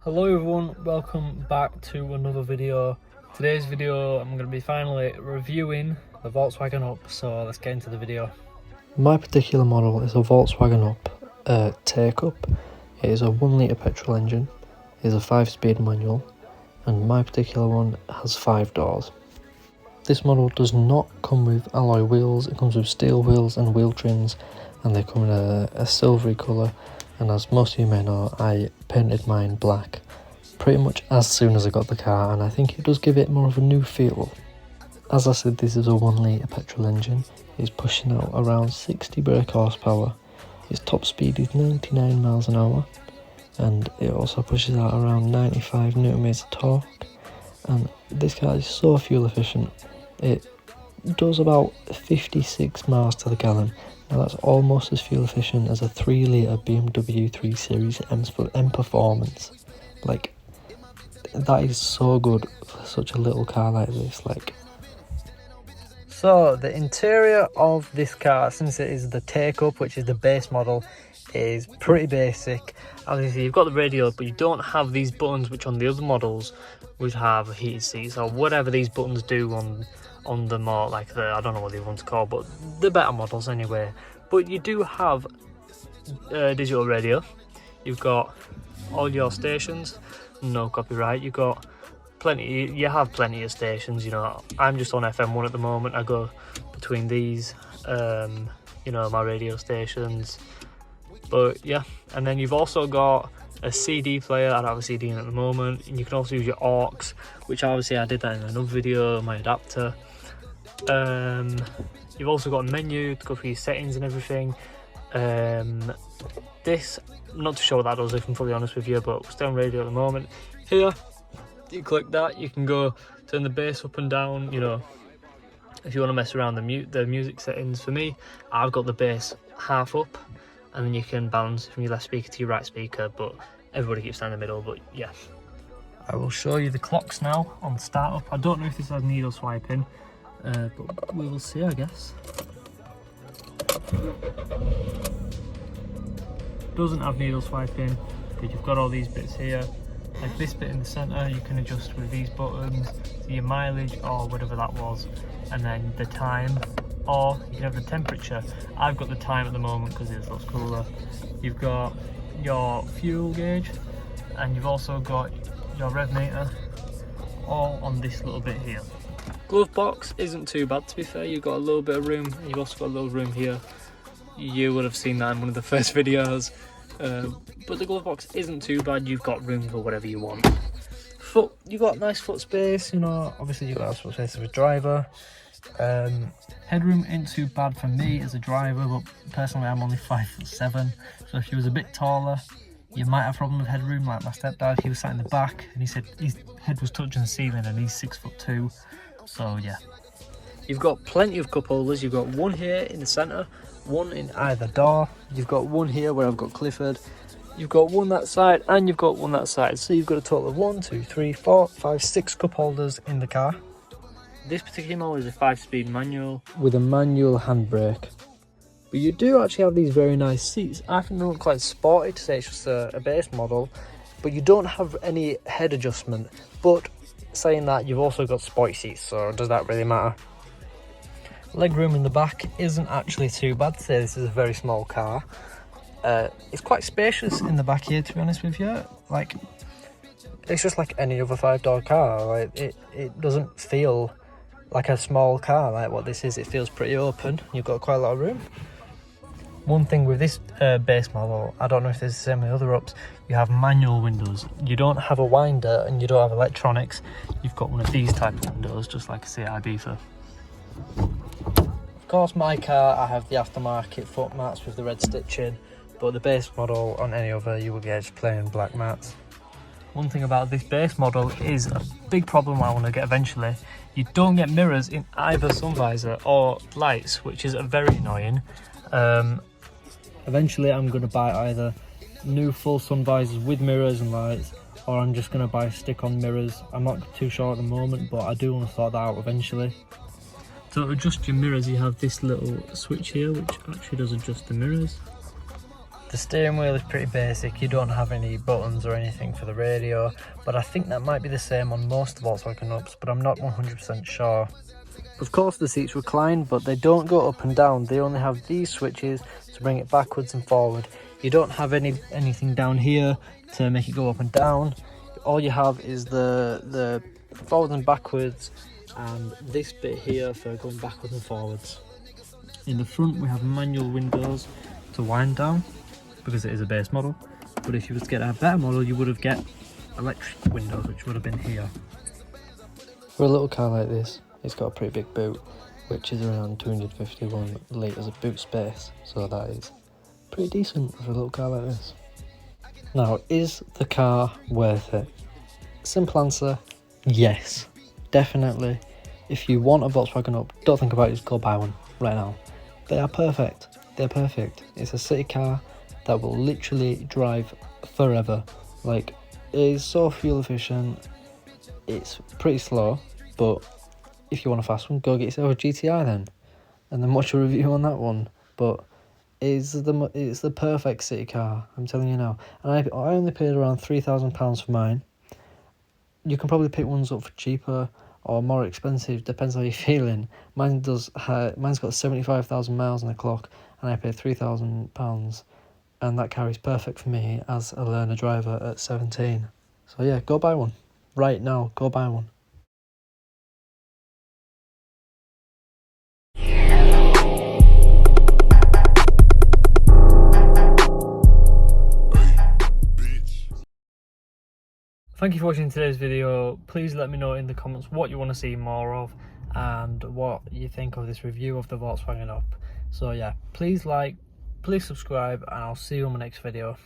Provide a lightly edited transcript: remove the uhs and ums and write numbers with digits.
Hello everyone, welcome back to another video. Today's video I'm going to be finally reviewing the Volkswagen Up, so let's get into the video. My particular model is a Volkswagen Up take-up. It is a 1 litre petrol engine, it is a 5-speed manual, and my particular one has 5 doors. This model does not come with alloy wheels, it comes with steel wheels and wheel trims, and they come in a silvery colour. And as most of you may know, I painted mine black pretty much as soon as I got the car, and I think it does give it more of a new feel. As I said, this is a 1 litre petrol engine. It's pushing out around 60 brake horsepower. Its top speed is 99 miles an hour, and it also pushes out around 95 Nm torque. And this car is so fuel efficient. It does about 56 miles to the gallon. Now that's almost as fuel efficient as a 3 litre BMW 3 Series M Performance. Like, that is so good for such a little car like this. So the interior of this car, since it is the take-up, which is the base model, is pretty basic. As you see, you've got the radio, but you don't have these buttons which on the other models would have heated seats or whatever these buttons do on the more, like, the, I don't know what the other one's called, but the better models anyway. But you do have digital radio. You've got all your stations, no copyright. You've got plenty, you have plenty of stations, you know. I'm just on FM1 at the moment. I go between these, you know, my radio stations. But yeah, and then you've also got a CD player. I don't have a CD in at the moment, and you can also use your aux, which obviously I did that in another video, my adapter. You've also got a menu to go through your settings and everything. This, I'm not too sure what that does, if I'm fully honest with you, but we're still on radio at the moment. Here, you click that, you can go turn the bass up and down, you know, if you want to mess around the music settings. For me, I've got the bass half up, and then you can balance from your left speaker to your right speaker, but everybody keeps down the middle. But yeah, I will show you the clocks now on startup. I don't know if this has needle swiping, but we will see, I guess. Doesn't have needle swiping, but you've got all these bits here. Like this bit in the centre, you can adjust with these buttons to your mileage or whatever that was, and then the time, or you can have the temperature. I've got the time at the moment because it looks cooler. You've got your fuel gauge, and you've also got your rev meter, all on this little bit here. Glove box isn't too bad, to be fair. You've got a little bit of room, and you've also got a little room here. You would have seen that in one of the first videos. But the glove box isn't too bad. You've got room for whatever you want. Foot, you've got nice foot space, you know. Obviously you've got nice foot space as a driver. Headroom ain't too bad for me as a driver, but personally I'm only 5'7", so if you was a bit taller, you might have a problem with headroom. Like my stepdad, he was sat in the back and he said his head was touching the ceiling, and he's 6'2", so yeah. You've got plenty of cup holders. You've got one here in the centre, one in either door. You've got one here where I've got Clifford. You've got one that side, and you've got one that side. So you've got a total of 1, 2, 3, 4, 5, 6 cup holders in the car. This particular model is a 5-speed manual with a manual handbrake. But you do actually have these very nice seats. I think they look quite sporty to say it's just a base model, but you don't have any head adjustment. But saying that, you've also got sporty seats, so does that really matter? Legroom in the back isn't actually too bad to say. This is a very small car. It's quite spacious in the back here, to be honest with you. Like, it's just like any other 5-door car. Like, it doesn't feel like a small car like what this is. It feels pretty open. You've got quite a lot of room. One thing with this base model, I don't know if it's the same with other ups, you have manual windows. You don't have a winder and you don't have electronics. You've got one of these type of windows, just like a CIB for. Of course, my car, I have the aftermarket foot mats with the red stitching, but the base model on any other, you will get just plain black mats. One thing about this base model is a big problem I want to get eventually. You don't get mirrors in either sun visor or lights, which is very annoying. Eventually I'm going to buy either new full sun visors with mirrors and lights, or I'm just going to buy stick-on mirrors. I'm not too sure at the moment, but I do want to sort that out eventually. So to adjust your mirrors, you have this little switch here, which actually does adjust the mirrors. The steering wheel is pretty basic, you don't have any buttons or anything for the radio, but I think that might be the same on most Volkswagen Ups, but I'm not 100% sure. Of course the seats recline, but they don't go up and down, they only have these switches to bring it backwards and forward. You don't have anything down here to make it go up and down. All you have is the forwards and backwards, and this bit here for going backwards and forwards. In the front we have manual windows to wind down, because it is a base model, but if you was to get a better model you would have get electric windows, which would have been here. For a little car like this, it's got a pretty big boot, which is around 251 litres of boot space, so that is pretty decent for a little car like this. Now, is the car worth it? Simple answer, yes, definitely. If you want a Volkswagen Up, don't think about it, just go buy one right now. They are perfect, they're perfect. It's a city car that will literally drive forever. Like, it is so fuel efficient, it's pretty slow, but if you want a fast one, go get yourself a GTI then, and then watch a review on that one. But it's the perfect city car, I'm telling you now. And I only paid around £3,000 for mine. You can probably pick ones up for cheaper or more expensive, depends how you're feeling. Mine's got 75,000 miles on the clock, and I paid £3,000, and that car is perfect for me as a learner driver at 17. So yeah, go buy one right now. Go buy one. Thank you for watching today's video. Please let me know in the comments what you want to see more of and what you think of this review of the Volkswagen Up. So yeah, please like, please subscribe, and I'll see you on my next video.